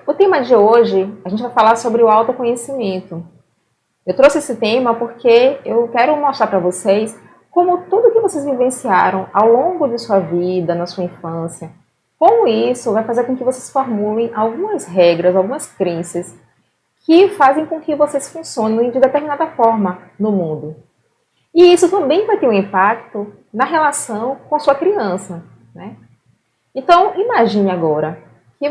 O tema de hoje, a gente vai falar sobre o autoconhecimento. Eu trouxe esse tema porque eu quero mostrar para vocês como tudo que vocês vivenciaram ao longo de sua vida, na sua infância, como isso vai fazer com que vocês formulem algumas regras, algumas crenças que fazem com que vocês funcionem de determinada forma no mundo. E isso também vai ter um impacto na relação com a sua criança, né? Então, imagine agora que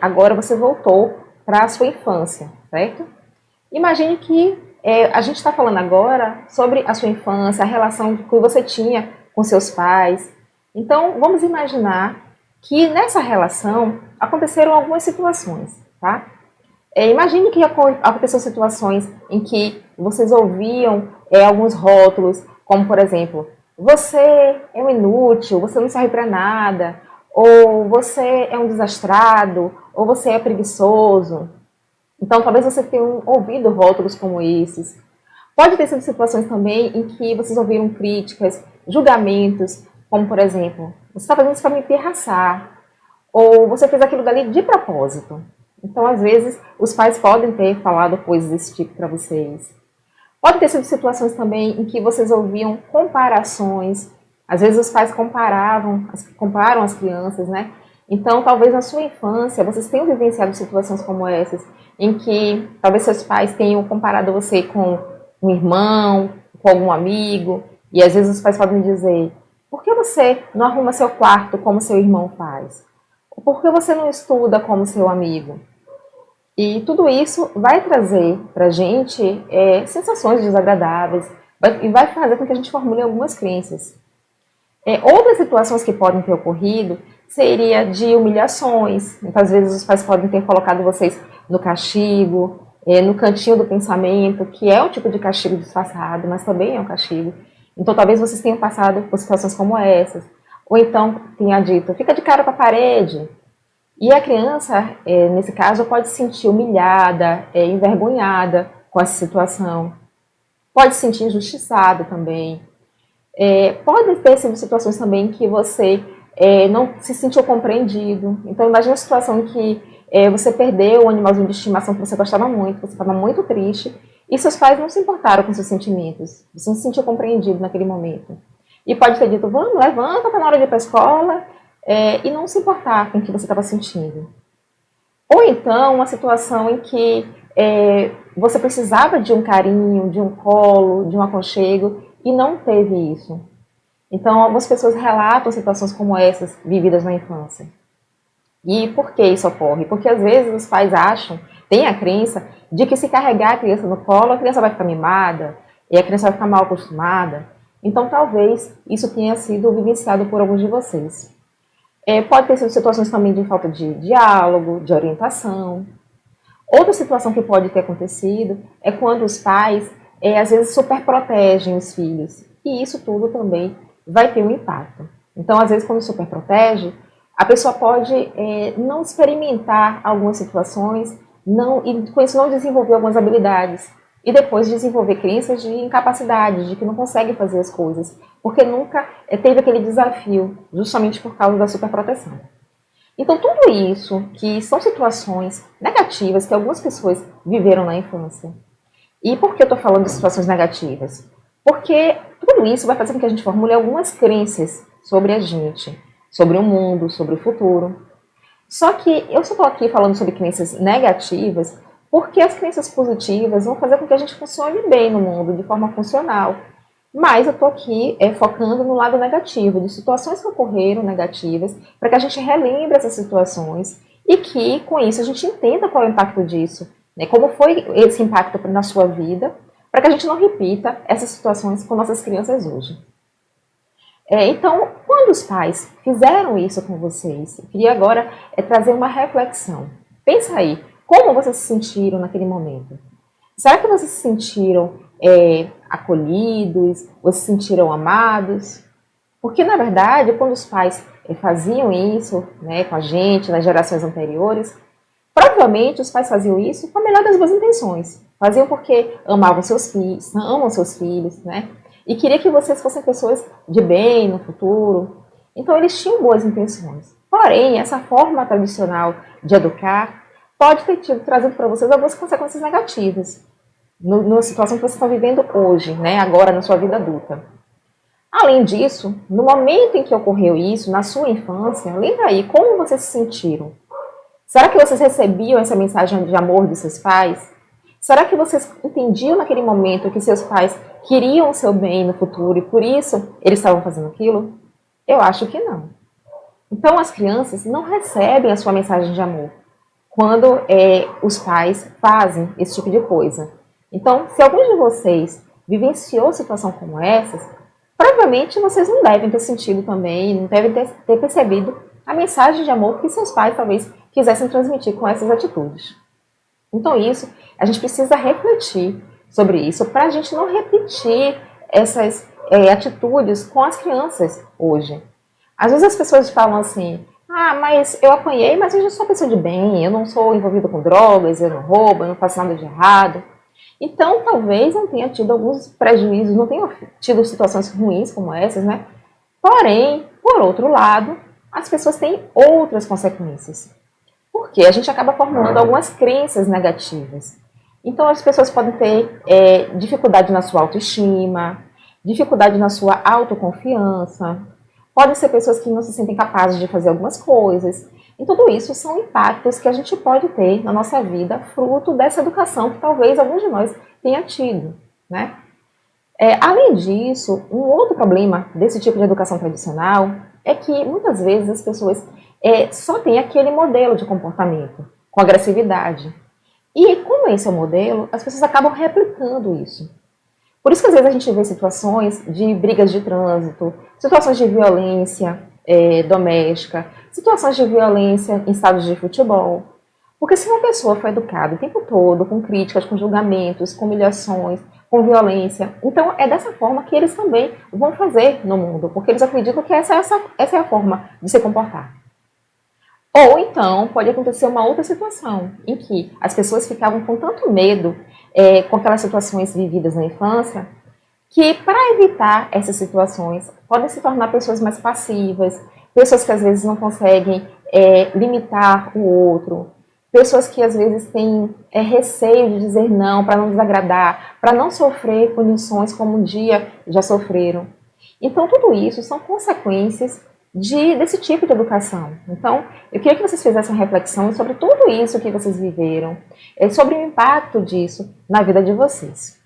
agora você voltou para a sua infância, certo? Imagine que a gente está falando agora sobre a sua infância, a relação que você tinha com seus pais. Então, vamos imaginar que nessa relação aconteceram algumas situações, tá? Imagine que aconteceram situações em que vocês ouviam alguns rótulos, como por exemplo, você é um inútil, você não serve para nada, ou você é um desastrado, ou você é preguiçoso. Então, talvez você tenha ouvido rótulos como esses. Pode ter sido situações também em que vocês ouviram críticas, julgamentos, como por exemplo, você está fazendo isso para me pirraçar, ou você fez aquilo dali de propósito. Então, às vezes, os pais podem ter falado coisas desse tipo para vocês. Pode ter sido situações também em que vocês ouviam comparações. Às vezes os pais comparam as crianças, né? Então, talvez na sua infância vocês tenham vivenciado situações como essas, em que talvez seus pais tenham comparado você com um irmão, com algum amigo, e às vezes os pais podem dizer: por que você não arruma seu quarto como seu irmão faz? Por que você não estuda como seu amigo? E tudo isso vai trazer para a gente sensações desagradáveis e vai fazer com que a gente formule algumas crenças. Outras situações que podem ter ocorrido seria de humilhações. Muitas vezes os pais podem ter colocado vocês no castigo, no cantinho do pensamento, que é um tipo de castigo disfarçado, mas também é um castigo. Então talvez vocês tenham passado por situações como essas. Ou então tenha dito, fica de cara para a parede. E a criança, nesse caso, pode se sentir humilhada, envergonhada com essa situação. Pode se sentir injustiçada também. Pode ter sido situações também que você não se sentiu compreendido. Então, imagine a situação em que você perdeu o animalzinho de estimação que você gostava muito, você estava muito triste, e seus pais não se importaram com seus sentimentos. Você não se sentiu compreendido naquele momento. E pode ter dito, vamos, levanta, está na hora de ir para a escola, e não se importar com o que você estava sentindo. Ou então, uma situação em que você precisava de um carinho, de um colo, de um aconchego, e não teve isso. Então, algumas pessoas relatam situações como essas vividas na infância. E por que isso ocorre? Porque às vezes os pais acham, têm a crença, de que se carregar a criança no colo, a criança vai ficar mimada, e a criança vai ficar mal acostumada. Então, talvez isso tenha sido vivenciado por alguns de vocês. Pode ter sido situações também de falta de diálogo, de orientação. Outra situação que pode ter acontecido é quando os pais, às vezes, superprotegem os filhos. E isso tudo também vai ter um impacto. Então, às vezes, quando superprotege, a pessoa pode não experimentar algumas situações e com isso não desenvolver algumas habilidades. E depois desenvolver crenças de incapacidade, de que não consegue fazer as coisas, porque nunca teve aquele desafio, justamente por causa da superproteção. Então, tudo isso, que são situações negativas que algumas pessoas viveram na infância. E por que eu estou falando de situações negativas? Porque tudo isso vai fazer com que a gente formule algumas crenças sobre a gente, sobre o mundo, sobre o futuro. Só que eu só estou aqui falando sobre crenças negativas porque as crenças positivas vão fazer com que a gente funcione bem no mundo, de forma funcional. Mas eu estou aqui focando no lado negativo, de situações que ocorreram negativas, para que a gente relembre essas situações e que, com isso, a gente entenda qual é o impacto disso, né? Como foi esse impacto na sua vida, para que a gente não repita essas situações com nossas crianças hoje. Então, quando os pais fizeram isso com vocês, eu queria agora trazer uma reflexão. Pensa aí, como vocês se sentiram naquele momento? Será que vocês se sentiram acolhidos? Vocês se sentiram amados? Porque, na verdade, quando os pais faziam isso, né, com a gente, nas gerações anteriores, provavelmente os pais faziam isso com a melhor das boas intenções. Faziam porque amavam seus filhos, amam seus filhos, né? E queria que vocês fossem pessoas de bem no futuro. Então, eles tinham boas intenções. Porém, essa forma tradicional de educar pode ter trazido para vocês algumas consequências negativas na situação que vocês estão vivendo hoje, né, agora na sua vida adulta. Além disso, no momento em que ocorreu isso, na sua infância, lembra aí como vocês se sentiram? Será que vocês recebiam essa mensagem de amor de seus pais? Será que vocês entendiam naquele momento que seus pais queriam o seu bem no futuro e por isso eles estavam fazendo aquilo? Eu acho que não. Então as crianças não recebem a sua mensagem de amor quando os pais fazem esse tipo de coisa. Então, se algum de vocês vivenciou situação como essas, provavelmente vocês não devem ter sentido também, não devem ter percebido a mensagem de amor que seus pais talvez quisessem transmitir com essas atitudes. Então isso, a gente precisa refletir sobre isso para a gente não repetir essas atitudes com as crianças hoje. Às vezes as pessoas falam assim, mas eu apanhei, mas eu já sou uma pessoa de bem, eu não sou envolvida com drogas, eu não roubo, eu não faço nada de errado. Então, talvez não tenha tido alguns prejuízos, não tenha tido situações ruins como essas, né? Porém, por outro lado, as pessoas têm outras consequências. Porque a gente acaba formulando algumas crenças negativas. Então, as pessoas podem ter dificuldade na sua autoestima, dificuldade na sua autoconfiança, podem ser pessoas que não se sentem capazes de fazer algumas coisas. E tudo isso são impactos que a gente pode ter na nossa vida, fruto dessa educação que talvez algum de nós tenha tido, né? Além disso, um outro problema desse tipo de educação tradicional é que muitas vezes as pessoas só têm aquele modelo de comportamento, com agressividade. E como esse é o modelo, as pessoas acabam replicando isso. Por isso que às vezes a gente vê situações de brigas de trânsito, situações de violência doméstica, situações de violência em estádios de futebol. Porque se uma pessoa foi educada o tempo todo, com críticas, com julgamentos, com humilhações, com violência, então é dessa forma que eles também vão fazer no mundo, porque eles acreditam que essa é a forma de se comportar. Ou então pode acontecer uma outra situação, em que as pessoas ficavam com tanto medo com aquelas situações vividas na infância, que para evitar essas situações, podem se tornar pessoas mais passivas, pessoas que às vezes não conseguem limitar o outro, pessoas que às vezes têm receio de dizer não, para não desagradar, para não sofrer punições como um dia já sofreram. Então tudo isso são consequências desse tipo de educação. Então, eu queria que vocês fizessem uma reflexão sobre tudo isso que vocês viveram, sobre o impacto disso na vida de vocês.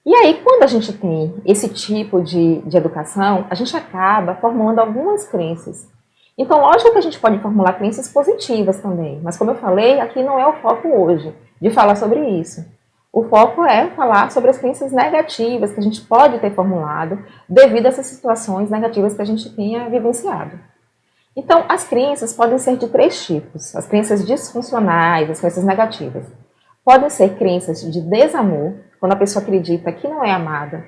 E aí, quando a gente tem esse tipo de educação, a gente acaba formando algumas crenças. Então, lógico que a gente pode formular crenças positivas também, mas como eu falei, aqui não é o foco hoje de falar sobre isso. O foco é falar sobre as crenças negativas que a gente pode ter formulado devido a essas situações negativas que a gente tenha vivenciado. Então, as crenças podem ser de 3 tipos. As crenças disfuncionais, as crenças negativas. Podem ser crenças de desamor, quando a pessoa acredita que não é amada.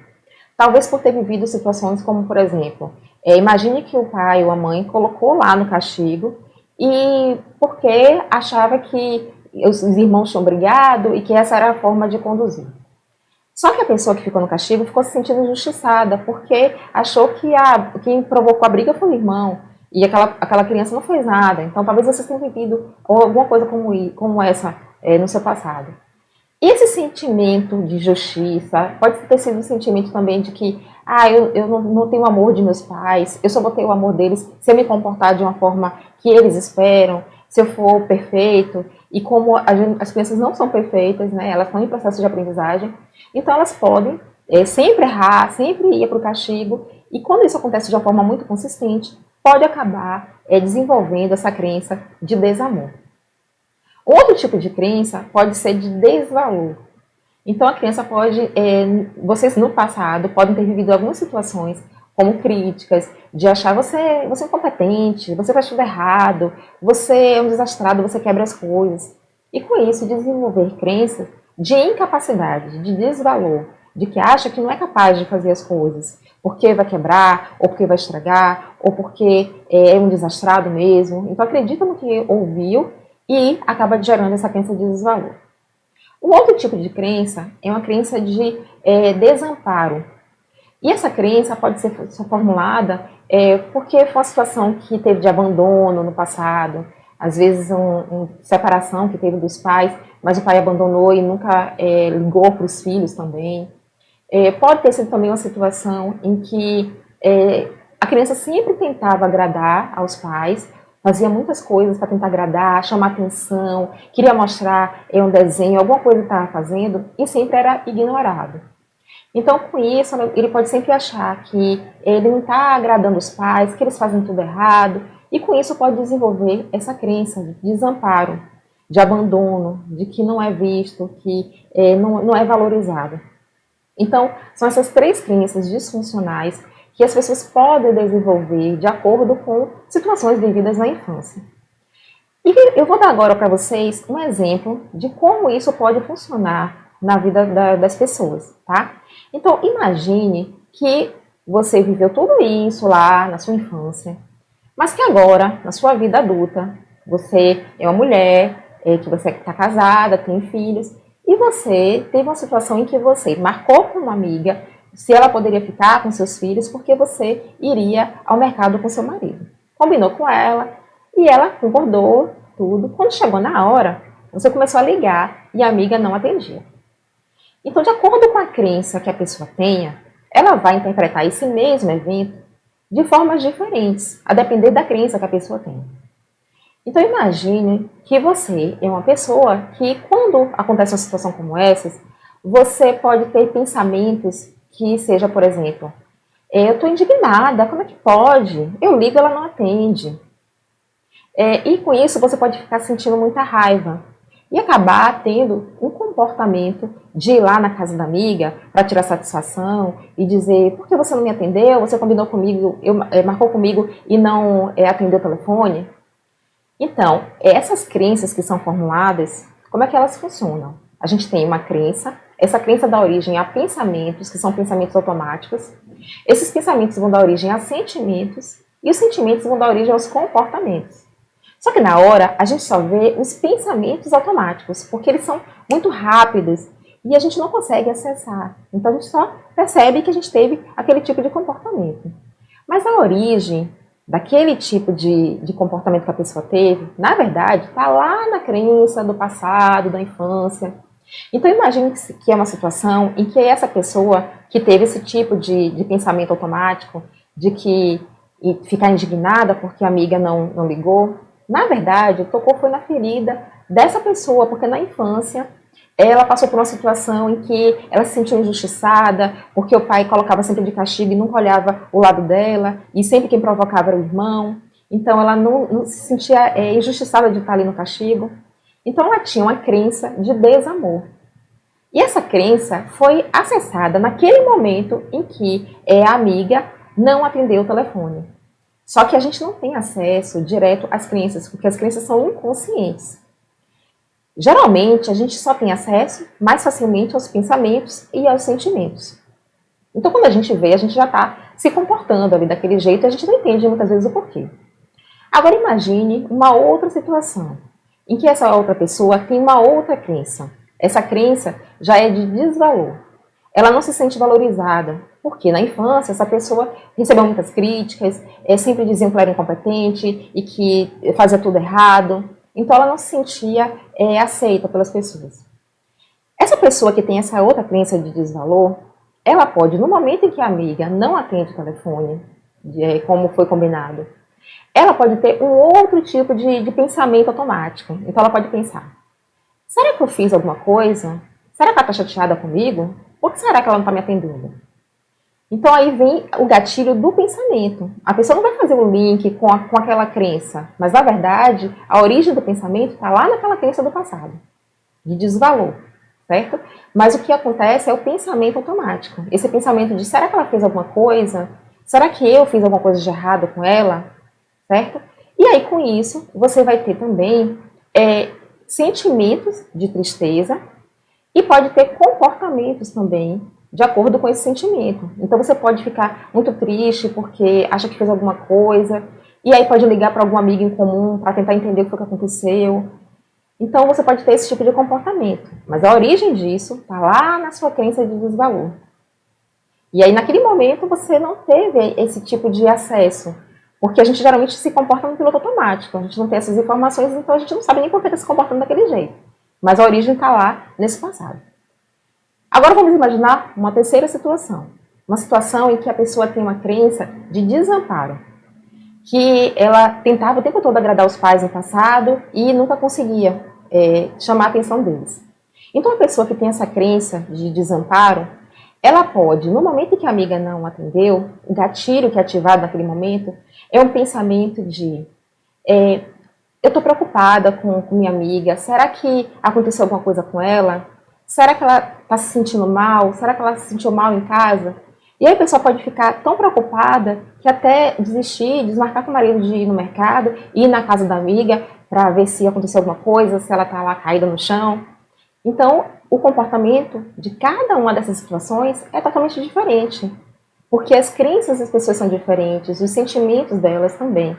Talvez por ter vivido situações como, por exemplo, imagine que o pai ou a mãe colocou lá no castigo e porque achava que os irmãos tinham brigado e que essa era a forma de conduzir. Só que a pessoa que ficou no castigo ficou se sentindo injustiçada, porque achou que quem provocou a briga foi o irmão, e aquela criança não fez nada. Então talvez vocês tenham vivido alguma coisa como essa no seu passado. Esse sentimento de justiça pode ter sido um sentimento também de que eu não tenho o amor de meus pais, eu só vou ter o amor deles se eu me comportar de uma forma que eles esperam, se eu for perfeito. E como as crianças não são perfeitas, né, elas estão em processo de aprendizagem, então elas podem sempre errar, sempre ir para o castigo, e quando isso acontece de uma forma muito consistente, pode acabar desenvolvendo essa crença de desamor. Outro tipo de crença pode ser de desvalor. Então a criança pode, vocês no passado podem ter vivido algumas situações como críticas, de achar você é incompetente, você faz tudo errado, você é um desastrado, você quebra as coisas. E com isso desenvolver crenças de incapacidade, de desvalor, de que acha que não é capaz de fazer as coisas, porque vai quebrar, ou porque vai estragar, ou porque é um desastrado mesmo. Então acredita no que ouviu e acaba gerando essa crença de desvalor. Um outro tipo de crença é uma crença de desamparo. E essa crença pode ser formulada porque foi uma situação que teve de abandono no passado, às vezes uma separação que teve dos pais, mas o pai abandonou e nunca ligou para os filhos também. Pode ter sido também uma situação em que a criança sempre tentava agradar aos pais, fazia muitas coisas para tentar agradar, chamar atenção, queria mostrar um desenho, alguma coisa que estava fazendo, e sempre era ignorado. Então, com isso, ele pode sempre achar que ele não está agradando os pais, que eles fazem tudo errado, e com isso pode desenvolver essa crença de desamparo, de abandono, de que não é visto, que não é valorizado. Então, são essas três crenças disfuncionais que as pessoas podem desenvolver de acordo com situações vividas na infância. E eu vou dar agora para vocês um exemplo de como isso pode funcionar na vida das pessoas, tá? Então, imagine que você viveu tudo isso lá na sua infância, mas que agora, na sua vida adulta, você é uma mulher, que você está casada, tem filhos, e você teve uma situação em que você marcou com uma amiga se ela poderia ficar com seus filhos porque você iria ao mercado com seu marido. Combinou com ela e ela concordou, tudo. Quando chegou na hora, você começou a ligar e a amiga não atendia. Então, de acordo com a crença que a pessoa tenha, ela vai interpretar esse mesmo evento de formas diferentes, a depender da crença que a pessoa tem. Então, imagine que você é uma pessoa que, quando acontece uma situação como essa, você pode ter pensamentos que seja, por exemplo, eu estou indignada, como é que pode? Eu ligo, ela não atende. E com isso você pode ficar sentindo muita raiva e acabar tendo um comportamento de ir lá na casa da amiga para tirar satisfação e dizer, por que você não me atendeu? Você combinou comigo, marcou comigo e não atendeu o telefone? Então, essas crenças que são formuladas, como é que elas funcionam? A gente tem uma crença, essa crença dá origem a pensamentos, que são pensamentos automáticos. Esses pensamentos vão dar origem a sentimentos, e os sentimentos vão dar origem aos comportamentos. Só que na hora, a gente só vê os pensamentos automáticos, porque eles são muito rápidos e a gente não consegue acessar. Então, a gente só percebe que a gente teve aquele tipo de comportamento. Mas a origem daquele tipo de comportamento que a pessoa teve, na verdade, está lá na crença do passado, da infância. Então, imagine que é uma situação em que essa pessoa que teve esse tipo de pensamento automático, de ficar indignada porque a amiga não ligou, na verdade, tocou foi na ferida dessa pessoa, porque na infância ela passou por uma situação em que ela se sentiu injustiçada, porque o pai colocava sempre de castigo e nunca olhava o lado dela, e sempre quem provocava era o irmão. Então ela não se sentia injustiçada de estar ali no castigo. Então ela tinha uma crença de desamor. E essa crença foi acessada naquele momento em que a amiga não atendeu o telefone. Só que a gente não tem acesso direto às crenças, porque as crenças são inconscientes. Geralmente, a gente só tem acesso mais facilmente aos pensamentos e aos sentimentos. Então, quando a gente vê, a gente já está se comportando ali daquele jeito e a gente não entende muitas vezes o porquê. Agora, imagine uma outra situação, em que essa outra pessoa tem uma outra crença. Essa crença já é de desvalor. Ela não se sente valorizada, porque na infância essa pessoa recebeu muitas críticas, sempre diziam que ela era incompetente e que fazia tudo errado. Então ela não se sentia aceita pelas pessoas. Essa pessoa que tem essa outra crença de desvalor, ela pode, no momento em que a amiga não atende o telefone, como foi combinado, ela pode ter um outro tipo de pensamento automático. Então ela pode pensar, será que eu fiz alguma coisa? Será que ela está chateada comigo? Por que será que ela não está me atendendo? Então aí vem o gatilho do pensamento. A pessoa não vai fazer o link com aquela crença, mas na verdade a origem do pensamento está lá naquela crença do passado, de desvalor, certo? Mas o que acontece é o pensamento automático. Esse pensamento de será que ela fez alguma coisa? Será que eu fiz alguma coisa de errado com ela? Certo? E aí com isso você vai ter também sentimentos de tristeza e pode ter comportamentos também de acordo com esse sentimento. Então você pode ficar muito triste porque acha que fez alguma coisa, e aí pode ligar para algum amigo em comum para tentar entender o que foi que aconteceu. Então você pode ter esse tipo de comportamento, mas a origem disso está lá na sua crença de desvalor. E aí, naquele momento, você não teve esse tipo de acesso. Porque a gente geralmente se comporta no piloto automático. A gente não tem essas informações, então a gente não sabe nem por que está se comportando daquele jeito. Mas a origem está lá nesse passado. Agora vamos imaginar uma terceira situação. Uma situação em que a pessoa tem uma crença de desamparo. Que ela tentava o tempo todo agradar os pais no passado e nunca conseguia chamar a atenção deles. Então a pessoa que tem essa crença de desamparo, ela pode, no momento em que a amiga não atendeu, o gatilho que é ativado naquele momento é um pensamento de eu estou preocupada com minha amiga, será que aconteceu alguma coisa com ela? Será que ela está se sentindo mal? Será que ela se sentiu mal em casa? E aí a pessoa pode ficar tão preocupada que até desistir, desmarcar com o marido de ir no mercado, ir na casa da amiga para ver se aconteceu alguma coisa, se ela está lá caída no chão. Então, o comportamento de cada uma dessas situações é totalmente diferente, porque as crenças das pessoas são diferentes, os sentimentos delas também.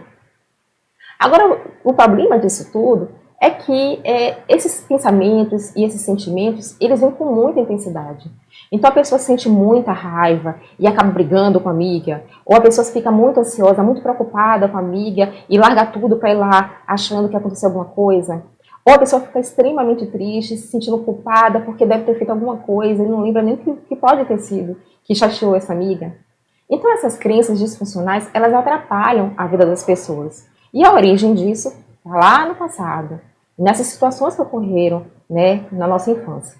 Agora, o problema disso tudo é que esses pensamentos e esses sentimentos, eles vêm com muita intensidade. Então a pessoa sente muita raiva e acaba brigando com a amiga, ou a pessoa fica muito ansiosa, muito preocupada com a amiga e larga tudo para ir lá achando que aconteceu alguma coisa. Ou a pessoa fica extremamente triste, se sentindo culpada porque deve ter feito alguma coisa e não lembra nem o que pode ter sido que chateou essa amiga. Então essas crenças disfuncionais, elas atrapalham a vida das pessoas. E a origem disso está lá no passado, nessas situações que ocorreram, né, na nossa infância.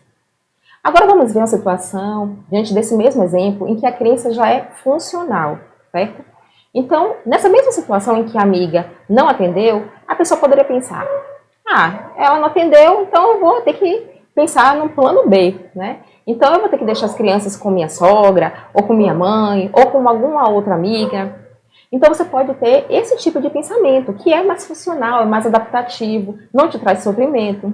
Agora vamos ver uma situação, diante desse mesmo exemplo, em que a crença já é funcional, certo? Então, nessa mesma situação em que a amiga não atendeu, a pessoa poderia pensar, ela não atendeu, então eu vou ter que pensar no plano B, né? Então eu vou ter que deixar as crianças com minha sogra, ou com minha mãe, ou com alguma outra amiga. Então você pode ter esse tipo de pensamento, que é mais funcional, é mais adaptativo, não te traz sofrimento.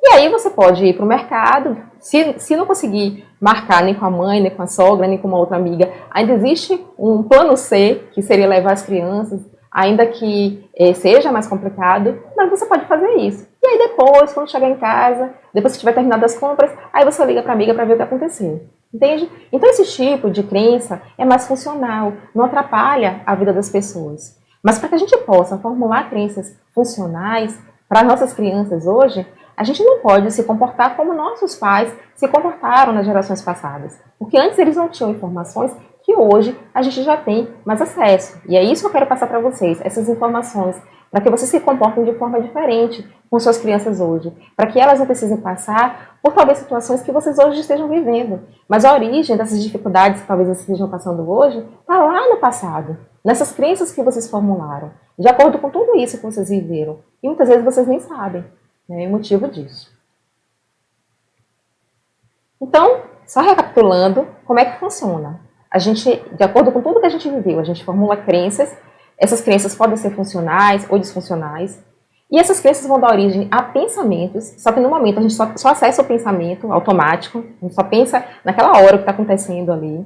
E aí você pode ir para o mercado, se não conseguir marcar nem com a mãe, nem com a sogra, nem com uma outra amiga, ainda existe um plano C, que seria levar as crianças, ainda que seja mais complicado, mas você pode fazer isso. E aí depois, quando chegar em casa, depois que tiver terminado as compras, aí você liga para a amiga para ver o que aconteceu. Entende? Então esse tipo de crença é mais funcional, não atrapalha a vida das pessoas. Mas para que a gente possa formular crenças funcionais para nossas crianças hoje, a gente não pode se comportar como nossos pais se comportaram nas gerações passadas. Porque antes eles não tinham informações que hoje a gente já tem mais acesso. E é isso que eu quero passar para vocês, essas informações, para que vocês se comportem de forma diferente com suas crianças hoje, para que elas não precisem passar por talvez situações que vocês hoje estejam vivendo. Mas a origem dessas dificuldades que talvez vocês estejam passando hoje está lá no passado, nessas crenças que vocês formularam, de acordo com tudo isso que vocês viveram. E muitas vezes vocês nem sabem, né, o motivo disso. Então, só recapitulando, como é que funciona? A gente, de acordo com tudo que a gente viveu, a gente formula crenças. Essas crenças podem ser funcionais ou disfuncionais. E essas crenças vão dar origem a pensamentos, só que no momento a gente só acessa o pensamento automático, a gente só pensa naquela hora o que está acontecendo ali.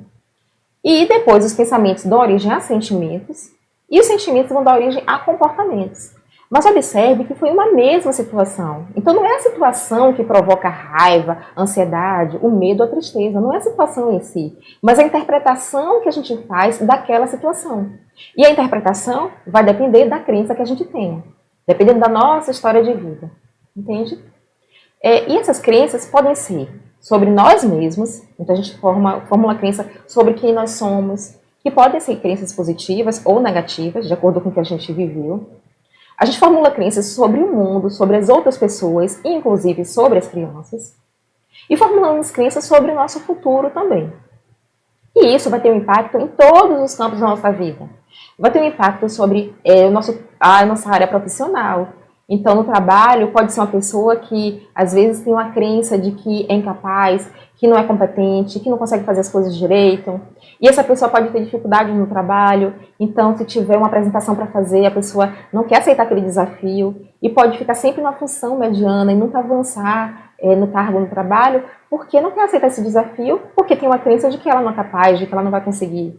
E depois os pensamentos dão origem a sentimentos, e os sentimentos vão dar origem a comportamentos. Mas observe que foi uma mesma situação. Então não é a situação que provoca raiva, ansiedade, o medo, a tristeza. Não é a situação em si, mas a interpretação que a gente faz daquela situação. E a interpretação vai depender da crença que a gente tem, dependendo da nossa história de vida. Entende? E essas crenças podem ser sobre nós mesmos, então a gente formula crença sobre quem nós somos, que podem ser crenças positivas ou negativas, de acordo com o que a gente viveu. A gente formula crenças sobre o mundo, sobre as outras pessoas, inclusive sobre as crianças. E formulamos crenças sobre o nosso futuro também. E isso vai ter um impacto em todos os campos da nossa vida. Vai ter um impacto sobre a nossa área profissional. Então, no trabalho, pode ser uma pessoa que, às vezes, tem uma crença de que é incapaz, que não é competente, que não consegue fazer as coisas direito. E essa pessoa pode ter dificuldade no trabalho. Então, se tiver uma apresentação para fazer, a pessoa não quer aceitar aquele desafio e pode ficar sempre na função mediana e nunca avançar no cargo, no trabalho, porque não quer aceitar esse desafio, porque tem uma crença de que ela não é capaz, de que ela não vai conseguir.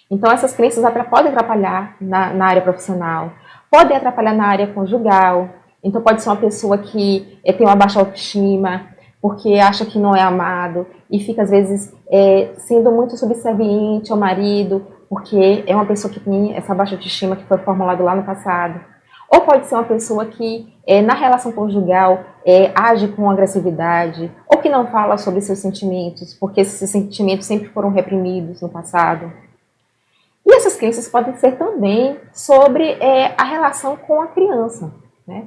Então, essas crenças podem atrapalhar na área profissional, podem atrapalhar na área conjugal. Então, pode ser uma pessoa que tem uma baixa autoestima, porque acha que não é amado e fica, às vezes, sendo muito subserviente ao marido, porque é uma pessoa que tem essa baixa autoestima que foi formulada lá no passado. Ou pode ser uma pessoa que, na relação conjugal, age com agressividade, ou que não fala sobre seus sentimentos, porque esses sentimentos sempre foram reprimidos no passado. E essas crenças podem ser também sobre a relação com a criança, né?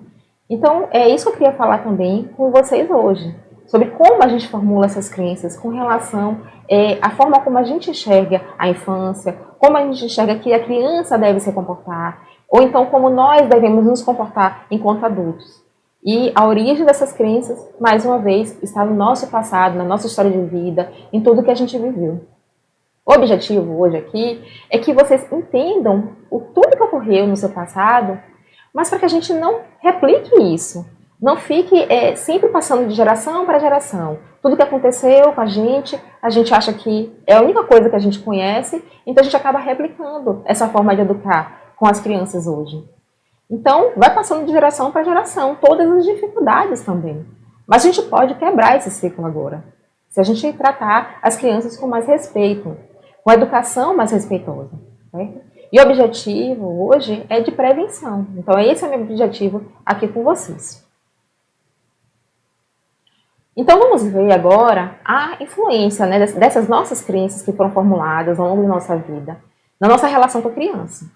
Então, é isso que eu queria falar também com vocês hoje, sobre como a gente formula essas crenças com relação à forma como a gente enxerga a infância, como a gente enxerga que a criança deve se comportar, ou então como nós devemos nos comportar enquanto adultos. E a origem dessas crenças, mais uma vez, está no nosso passado, na nossa história de vida, em tudo que a gente viveu. O objetivo hoje aqui é que vocês entendam tudo que ocorreu no seu passado, mas para que a gente não replique isso. Não fique sempre passando de geração para geração. Tudo que aconteceu com a gente acha que é a única coisa que a gente conhece, então a gente acaba replicando essa forma de educar com as crianças hoje. Então, vai passando de geração para geração, todas as dificuldades também. Mas a gente pode quebrar esse ciclo agora, se a gente tratar as crianças com mais respeito, com a educação mais respeitosa. Certo? E o objetivo hoje é de prevenção. Então, esse é o meu objetivo aqui com vocês. Então, vamos ver agora a influência, né, dessas nossas crenças que foram formuladas ao longo da nossa vida, na nossa relação com a criança.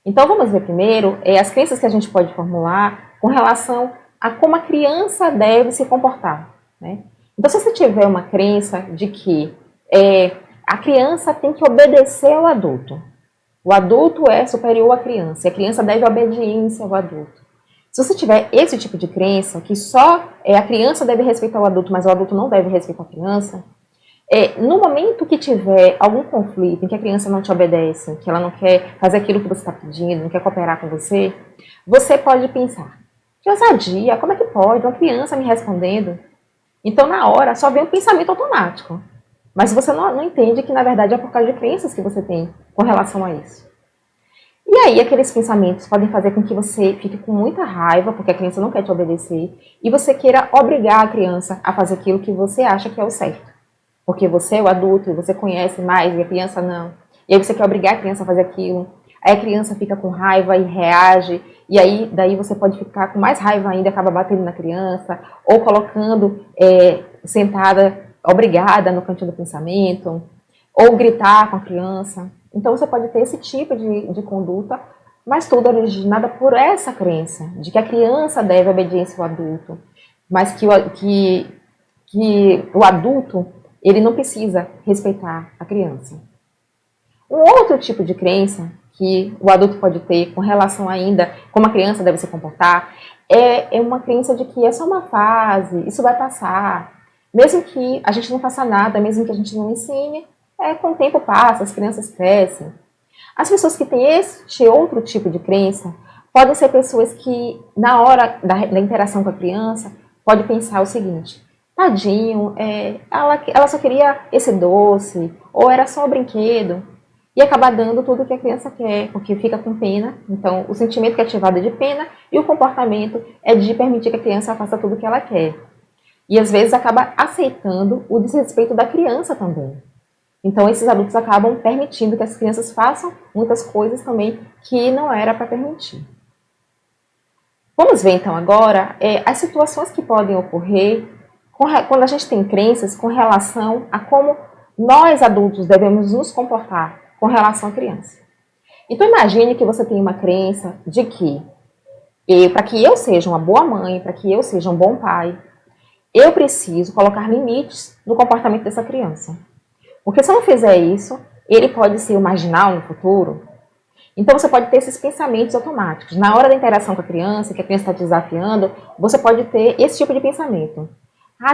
Então, vamos ver primeiro as crenças que a gente pode formular com relação a como a criança deve se comportar, né? Então, se você tiver uma crença de que a criança tem que obedecer ao adulto, o adulto é superior à criança, e a criança deve obediência ao adulto. Se você tiver esse tipo de crença, que só a criança deve respeitar o adulto, mas o adulto não deve respeitar a criança, no momento que tiver algum conflito em que a criança não te obedece, que ela não quer fazer aquilo que você está pedindo, não quer cooperar com você, você pode pensar, que ousadia, como é que pode uma criança me respondendo? Então, na hora, só vem um pensamento automático. Mas você não entende que, na verdade, é por causa de crenças que você tem com relação a isso. E aí, aqueles pensamentos podem fazer com que você fique com muita raiva, porque a criança não quer te obedecer, e você queira obrigar a criança a fazer aquilo que você acha que é o certo. Porque você é o adulto e você conhece mais e a criança não. E aí você quer obrigar a criança a fazer aquilo. Aí a criança fica com raiva e reage. E aí daí você pode ficar com mais raiva ainda, acaba batendo na criança. Ou colocando sentada, obrigada no cantinho do pensamento. Ou gritar com a criança. Então você pode ter esse tipo de conduta, mas tudo originado por essa crença. De que a criança deve obediência ao adulto. Mas que o adulto ele não precisa respeitar a criança. Um outro tipo de crença que o adulto pode ter com relação ainda como a criança deve se comportar é uma crença de que é só uma fase, isso vai passar. Mesmo que a gente não faça nada, mesmo que a gente não ensine, com o tempo passa, as crianças crescem. As pessoas que têm este outro tipo de crença podem ser pessoas que, na hora da interação com a criança, podem pensar o seguinte: tadinho, ela só queria esse doce, ou era só o brinquedo, e acabar dando tudo o que a criança quer, porque fica com pena. Então, o sentimento que é ativado é de pena, e o comportamento é de permitir que a criança faça tudo o que ela quer. E às vezes acaba aceitando o desrespeito da criança também. Então, esses adultos acabam permitindo que as crianças façam muitas coisas também que não era para permitir. Vamos ver então agora as situações que podem ocorrer quando a gente tem crenças com relação a como nós adultos devemos nos comportar com relação à criança. Então imagine que você tem uma crença de que para que eu seja uma boa mãe, para que eu seja um bom pai, eu preciso colocar limites no comportamento dessa criança. Porque se eu não fizer isso, ele pode ser o marginal no futuro. Então você pode ter esses pensamentos automáticos. Na hora da interação com a criança, que a criança está te desafiando, você pode ter esse tipo de pensamento.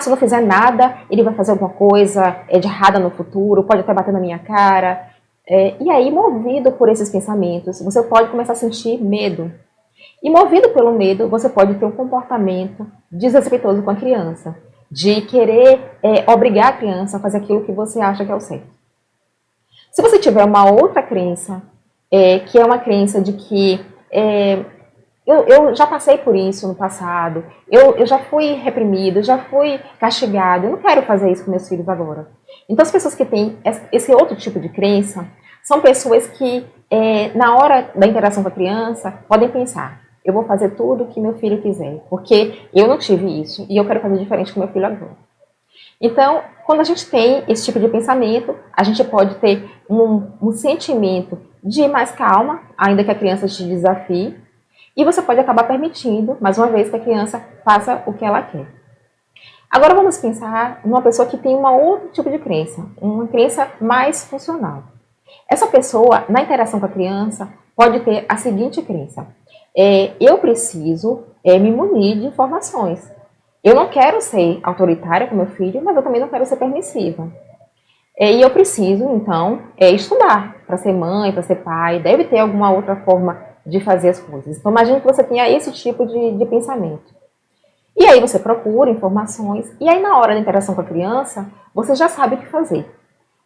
Se eu não fizer nada, ele vai fazer alguma coisa de errada no futuro, pode até bater na minha cara. E aí, movido por esses pensamentos, você pode começar a sentir medo. E movido pelo medo, você pode ter um comportamento desrespeitoso com a criança, de querer obrigar a criança a fazer aquilo que você acha que é o certo. Se você tiver uma outra crença, que é uma crença de que eu já passei por isso no passado, eu já fui reprimida, já fui castigada, eu não quero fazer isso com meus filhos agora. Então, as pessoas que têm esse outro tipo de crença são pessoas que, na hora da interação com a criança, podem pensar: eu vou fazer tudo o que meu filho quiser, porque eu não tive isso e eu quero fazer diferente com meu filho agora. Então, quando a gente tem esse tipo de pensamento, a gente pode ter um sentimento de mais calma, ainda que a criança te desafie, e você pode acabar permitindo, mais uma vez, que a criança faça o que ela quer. Agora vamos pensar numa pessoa que tem um outro tipo de crença, uma crença mais funcional. Essa pessoa, na interação com a criança, pode ter a seguinte crença: eu preciso me munir de informações. Eu não quero ser autoritária com meu filho, mas eu também não quero ser permissiva. E eu preciso, então, estudar para ser mãe, para ser pai. Deve ter alguma outra forma de fazer as coisas. Então, imagine que você tenha esse tipo de pensamento. E aí você procura informações, e aí na hora da interação com a criança, você já sabe o que fazer.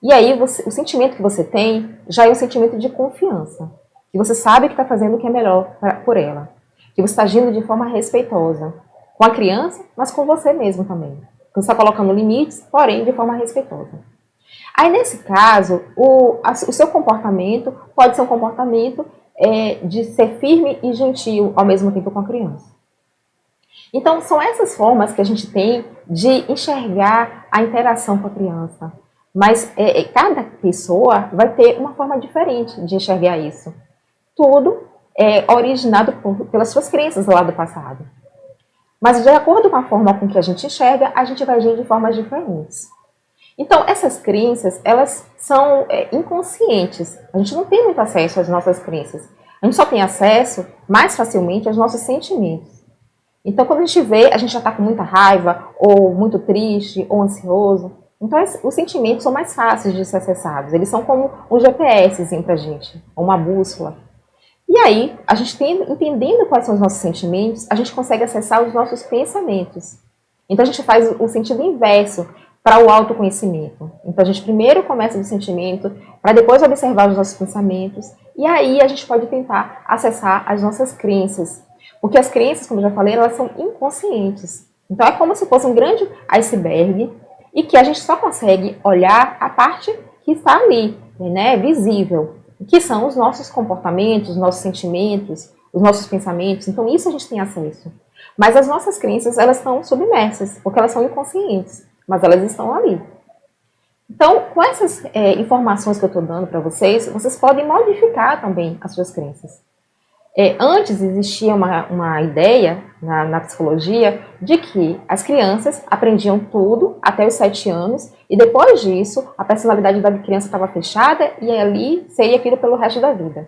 E aí o sentimento que você tem já é um sentimento de confiança. Que você sabe que está fazendo o que é melhor por ela. Que você está agindo de forma respeitosa. Com a criança, mas com você mesmo também. Você está colocando limites, porém de forma respeitosa. Aí, nesse caso, o seu comportamento pode ser um comportamento de ser firme e gentil ao mesmo tempo com a criança. Então, são essas formas que a gente tem de enxergar a interação com a criança. Mas cada pessoa vai ter uma forma diferente de enxergar isso. Tudo é originado pelas suas crenças lá do passado. Mas, de acordo com a forma com que a gente enxerga, a gente vai agir de formas diferentes. Então, essas crenças, elas são inconscientes. A gente não tem muito acesso às nossas crenças. A gente só tem acesso mais facilmente aos nossos sentimentos. Então, quando a gente vê, a gente já está com muita raiva, ou muito triste, ou ansioso. Então, os sentimentos são mais fáceis de ser acessados. Eles são como um GPS para a gente, uma bússola. E aí, a gente entendendo quais são os nossos sentimentos, a gente consegue acessar os nossos pensamentos. Então, a gente faz o sentido inverso para o autoconhecimento. Então, a gente primeiro começa do sentimento, para depois observar os nossos pensamentos, e aí a gente pode tentar acessar as nossas crenças. Porque as crenças, como eu já falei, elas são inconscientes. Então, é como se fosse um grande iceberg, e que a gente só consegue olhar a parte que está ali, né, visível, que são os nossos comportamentos, os nossos sentimentos, os nossos pensamentos. Então, isso a gente tem acesso. Mas as nossas crenças, elas estão submersas, porque elas são inconscientes, mas elas estão ali. Então, com essas informações que eu estou dando para vocês, vocês podem modificar também as suas crenças. Antes existia uma ideia na psicologia de que as crianças aprendiam tudo até os 7 anos e depois disso a personalidade da criança estava fechada e ali seria aquilo pelo resto da vida.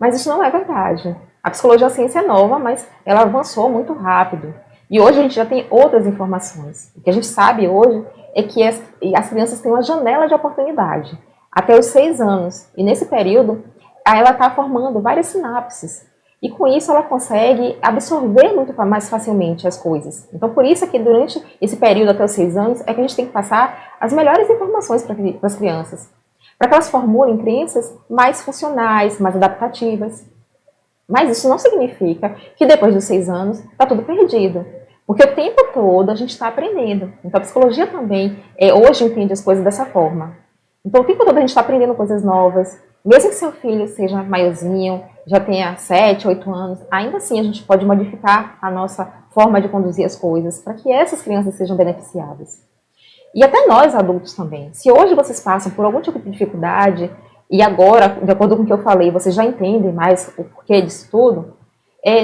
Mas isso não é verdade. A psicologia é uma ciência nova, mas ela avançou muito rápido. E hoje a gente já tem outras informações. O que a gente sabe hoje é que as crianças têm uma janela de oportunidade até os 6 anos. E nesse período ela está formando várias sinapses. E com isso ela consegue absorver muito mais facilmente as coisas. Então por isso é que durante esse período até os 6 anos é que a gente tem que passar as melhores informações para as crianças. Para que elas formulem crenças mais funcionais, mais adaptativas. Mas isso não significa que depois dos 6 anos está tudo perdido. Porque o tempo todo a gente está aprendendo. Então a psicologia também hoje entende as coisas dessa forma. Então o tempo todo a gente está aprendendo coisas novas. Mesmo que seu filho seja maiorzinho, já tenha 7, 8 anos, ainda assim a gente pode modificar a nossa forma de conduzir as coisas para que essas crianças sejam beneficiadas. E até nós adultos também. Se hoje vocês passam por algum tipo de dificuldade e agora, de acordo com o que eu falei, vocês já entendem mais o porquê disso tudo,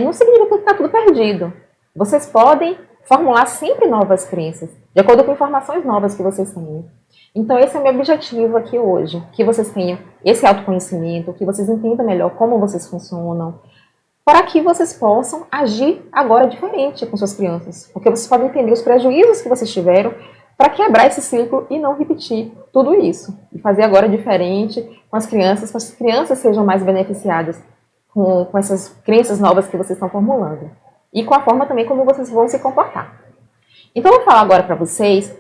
não significa que está tudo perdido. Vocês podem formular sempre novas crenças, de acordo com informações novas que vocês têm. Então esse é o meu objetivo aqui hoje, que vocês tenham esse autoconhecimento, que vocês entendam melhor como vocês funcionam, para que vocês possam agir agora diferente com suas crianças. Porque vocês podem entender os prejuízos que vocês tiveram para quebrar esse ciclo e não repetir tudo isso. E fazer agora diferente com as crianças, para que as crianças sejam mais beneficiadas com essas crenças novas que vocês estão formulando. E com a forma também como vocês vão se comportar. Então eu vou falar agora para vocês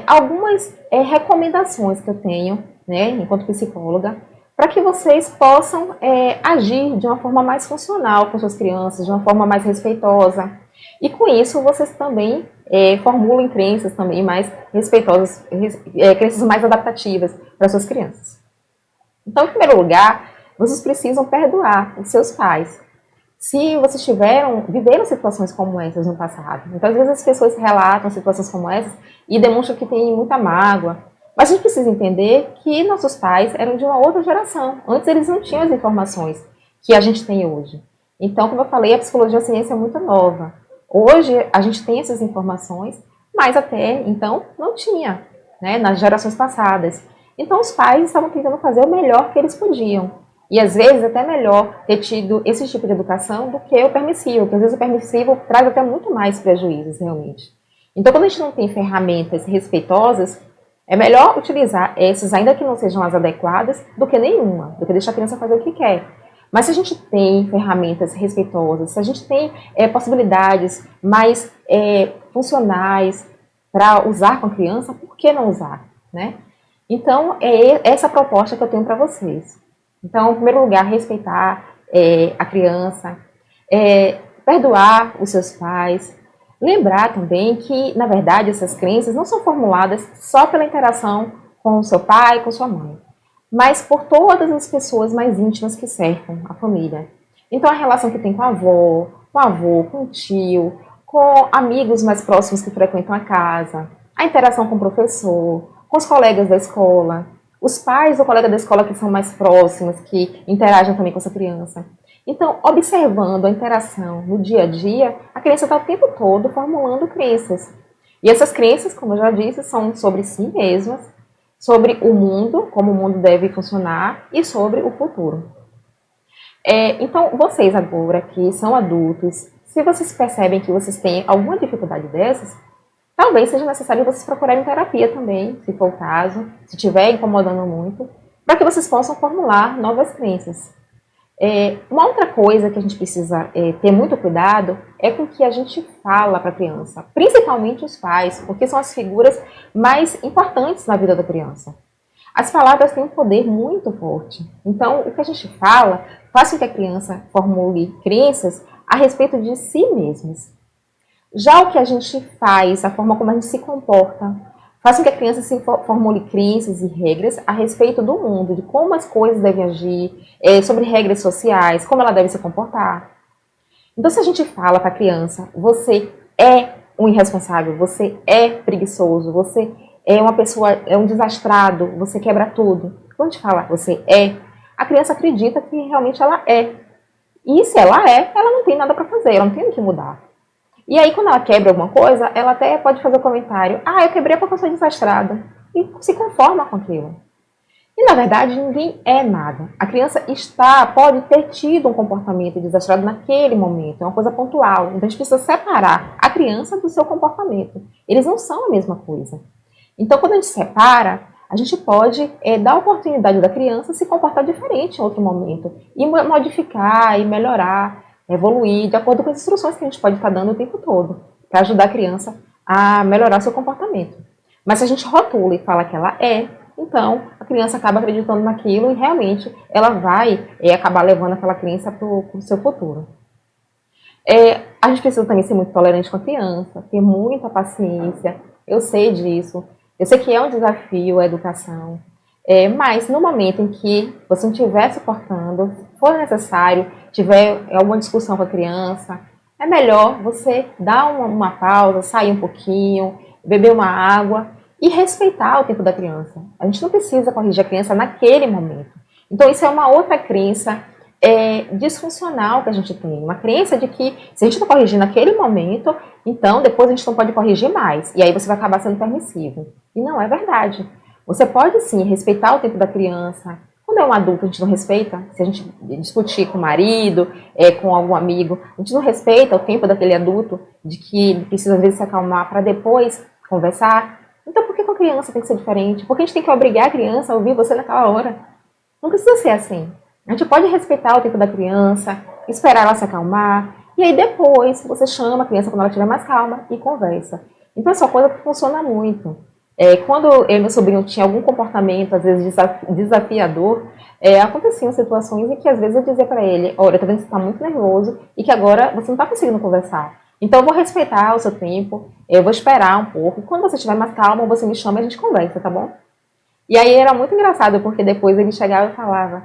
algumas recomendações que eu tenho, né, enquanto psicóloga, para que vocês possam agir de uma forma mais funcional com suas crianças, de uma forma mais respeitosa. E com isso, vocês também formulam crenças também mais respeitosas, crenças mais adaptativas para suas crianças. Então, em primeiro lugar, vocês precisam perdoar os seus pais. Se vocês viveram situações como essas no passado. Então, às vezes as pessoas relatam situações como essas e demonstram que tem muita mágoa. Mas a gente precisa entender que nossos pais eram de uma outra geração. Antes eles não tinham as informações que a gente tem hoje. Então, como eu falei, a psicologia é uma ciência muito nova. Hoje a gente tem essas informações, mas até então não tinha, né, nas gerações passadas. Então os pais estavam tentando fazer o melhor que eles podiam. E às vezes até melhor ter tido esse tipo de educação do que o permissivo, porque às vezes o permissivo traz até muito mais prejuízos realmente. Então quando a gente não tem ferramentas respeitosas, é melhor utilizar essas, ainda que não sejam as adequadas, do que nenhuma, do que deixar a criança fazer o que quer. Mas se a gente tem ferramentas respeitosas, se a gente tem possibilidades mais funcionais para usar com a criança, por que não usar, né? Então, é essa a proposta que eu tenho para vocês. Então, em primeiro lugar, respeitar a criança, perdoar os seus pais, lembrar também que, na verdade, essas crenças não são formuladas só pela interação com o seu pai, com sua mãe, mas por todas as pessoas mais íntimas que cercam a família. Então, a relação que tem com a avó, com o avô, com o tio, com amigos mais próximos que frequentam a casa, a interação com o professor, com os colegas da escola, os pais do colega da escola que são mais próximos, que interagem também com essa criança. Então, observando a interação no dia a dia, a criança está o tempo todo formulando crenças. E essas crenças, como eu já disse, são sobre si mesmas, sobre o mundo, como o mundo deve funcionar, e sobre o futuro. Então, vocês agora que são adultos, se vocês percebem que vocês têm alguma dificuldade dessas, talvez seja necessário vocês procurarem terapia também, se for o caso, se estiver incomodando muito, para que vocês possam formular novas crenças. Uma outra coisa que a gente precisa ter muito cuidado é com o que a gente fala para a criança, principalmente os pais, porque são as figuras mais importantes na vida da criança. As palavras têm um poder muito forte. Então, o que a gente fala faz com que a criança formule crenças a respeito de si mesmas. Já o que a gente faz, a forma como a gente se comporta, faz com que a criança se formule crenças e regras a respeito do mundo, de como as coisas devem agir, sobre regras sociais, como ela deve se comportar. Então, se a gente fala para a criança, você é um irresponsável, você é preguiçoso, você é uma pessoa, é um desastrado, você quebra tudo. Quando a gente fala você é, a criança acredita que realmente ela é. E se ela é, ela não tem nada para fazer, ela não tem o que mudar. E aí, quando ela quebra alguma coisa, ela até pode fazer o comentário: eu quebrei porque eu sou desastrada. E se conforma com aquilo. E, na verdade, ninguém é nada. A criança pode ter tido um comportamento desastrado naquele momento. É uma coisa pontual. Então, a gente precisa separar a criança do seu comportamento. Eles não são a mesma coisa. Então, quando a gente separa, a gente pode dar a oportunidade da criança se comportar diferente em outro momento. E modificar, e melhorar, evoluir, de acordo com as instruções que a gente pode estar dando o tempo todo, para ajudar a criança a melhorar seu comportamento. Mas se a gente rotula e fala que ela então a criança acaba acreditando naquilo e realmente ela vai acabar levando aquela criança para o seu futuro. A gente precisa também ser muito tolerante com a criança, ter muita paciência. Eu sei disso, eu sei que é um desafio a educação, mas no momento em que você não estiver se portando, se for necessário, tiver alguma discussão com a criança, é melhor você dar uma pausa, sair um pouquinho, beber uma água e respeitar o tempo da criança. A gente não precisa corrigir a criança naquele momento. Então isso é uma outra crença disfuncional que a gente tem. Uma crença de que se a gente não corrigir naquele momento, então depois a gente não pode corrigir mais. E aí você vai acabar sendo permissivo. E não é verdade. Você pode sim respeitar o tempo da criança. Quando é um adulto, a gente não respeita. Se a gente discutir com o marido, com algum amigo, a gente não respeita o tempo daquele adulto, de que ele precisa às vezes se acalmar para depois conversar. Então por que com a criança tem que ser diferente? Por que a gente tem que obrigar a criança a ouvir você naquela hora? Não precisa ser assim. A gente pode respeitar o tempo da criança, esperar ela se acalmar, e aí depois você chama a criança quando ela estiver mais calma e conversa. Então essa coisa funciona muito. Quando eu e meu sobrinho tinha algum comportamento, às vezes desafiador, aconteciam situações em que às vezes eu dizia para ele, olha, eu tô vendo que você está muito nervoso e que agora você não está conseguindo conversar. Então eu vou respeitar o seu tempo, eu vou esperar um pouco. Quando você estiver mais calmo, você me chama e a gente conversa, tá bom? E aí era muito engraçado, porque depois ele chegava e falava,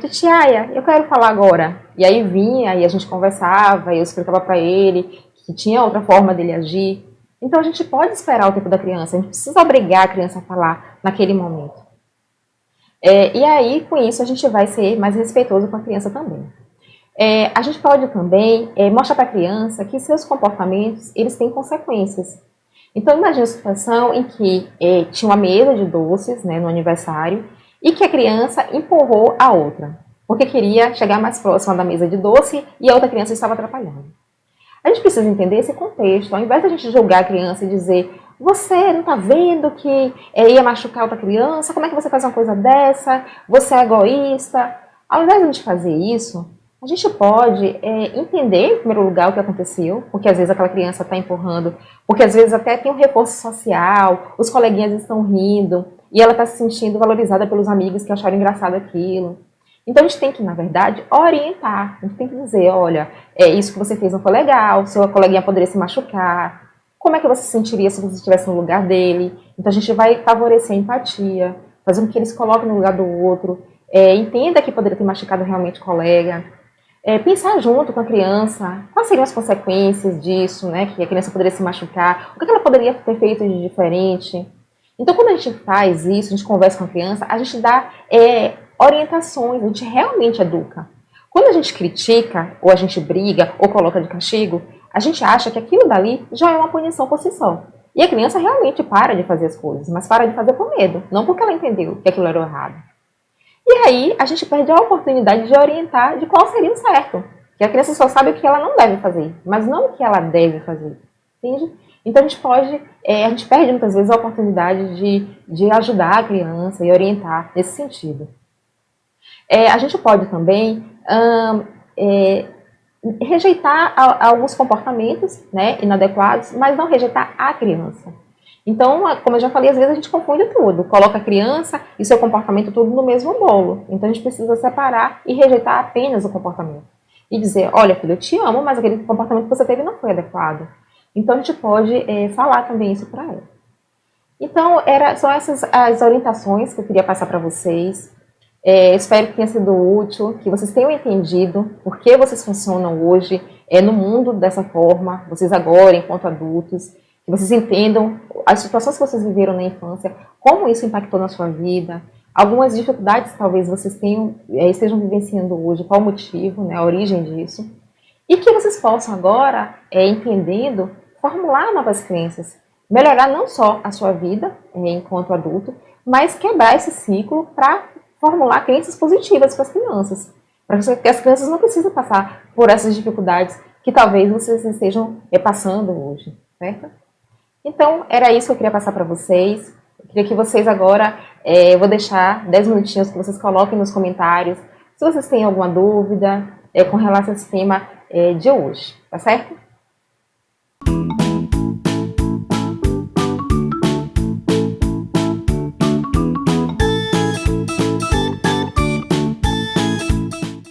Titiaia, eu quero falar agora. E aí vinha, e a gente conversava, e eu explicava para ele que tinha outra forma dele agir. Então a gente pode esperar o tempo da criança, a gente precisa obrigar a criança a falar naquele momento. E aí, com isso, a gente vai ser mais respeitoso com a criança também. A gente pode também mostrar para a criança que seus comportamentos, eles têm consequências. Então, imagine a situação em que tinha uma mesa de doces, né, no aniversário, e que a criança empurrou a outra, porque queria chegar mais próxima da mesa de doce e a outra criança estava atrapalhando. A gente precisa entender esse contexto, ao invés de a gente julgar a criança e dizer, você não está vendo que ia machucar outra criança, como é que você faz uma coisa dessa, você é egoísta. Ao invés de a gente fazer isso, a gente pode entender, em primeiro lugar, o que aconteceu, porque às vezes aquela criança está empurrando, porque às vezes até tem um reforço social, os coleguinhas estão rindo, e ela está se sentindo valorizada pelos amigos que acharam engraçado aquilo. Então a gente tem que, na verdade, orientar. A gente tem que dizer, olha, isso que você fez não foi legal, sua coleguinha poderia se machucar. Como é que você se sentiria se você estivesse no lugar dele? Então a gente vai favorecer a empatia, fazer com que eles se coloquem no lugar do outro, entenda que poderia ter machucado realmente o colega. Pensar junto com a criança, quais seriam as consequências disso, né? Que a criança poderia se machucar, o que ela poderia ter feito de diferente. Então, quando a gente faz isso, a gente conversa com a criança, a gente dá orientações, a gente realmente educa. Quando a gente critica, ou a gente briga, ou coloca de castigo, a gente acha que aquilo dali já é uma punição por si só. E a criança realmente para de fazer as coisas, mas para de fazer por medo, não porque ela entendeu que aquilo era errado. E aí a gente perde a oportunidade de orientar de qual seria o certo. Que a criança só sabe o que ela não deve fazer, mas não o que ela deve fazer. Entende? Então a gente perde muitas vezes a oportunidade de ajudar a criança e orientar nesse sentido. A gente pode também rejeitar alguns comportamentos, né, inadequados, mas não rejeitar a criança. Então, como eu já falei, às vezes a gente confunde tudo, coloca a criança e seu comportamento tudo no mesmo bolo. Então a gente precisa separar e rejeitar apenas o comportamento. E dizer, olha filho, eu te amo, mas aquele comportamento que você teve não foi adequado. Então a gente pode falar também isso para ela. Então, são essas as orientações que eu queria passar para vocês. Espero que tenha sido útil, que vocês tenham entendido por que vocês funcionam hoje no mundo dessa forma, vocês agora, enquanto adultos, que vocês entendam as situações que vocês viveram na infância, como isso impactou na sua vida, algumas dificuldades que talvez vocês estejam vivenciando hoje, qual o motivo, né, a origem disso, e que vocês possam agora, entendendo, formular novas crenças, melhorar não só a sua vida enquanto adulto, mas quebrar esse ciclo para formular crenças positivas para as crianças, para que as crianças não precisem passar por essas dificuldades que talvez vocês estejam passando hoje, certo? Então, era isso que eu queria passar para vocês. Eu queria que vocês agora, eu vou deixar 10 minutinhos que vocês coloquem nos comentários se vocês têm alguma dúvida com relação a esse tema de hoje, tá certo?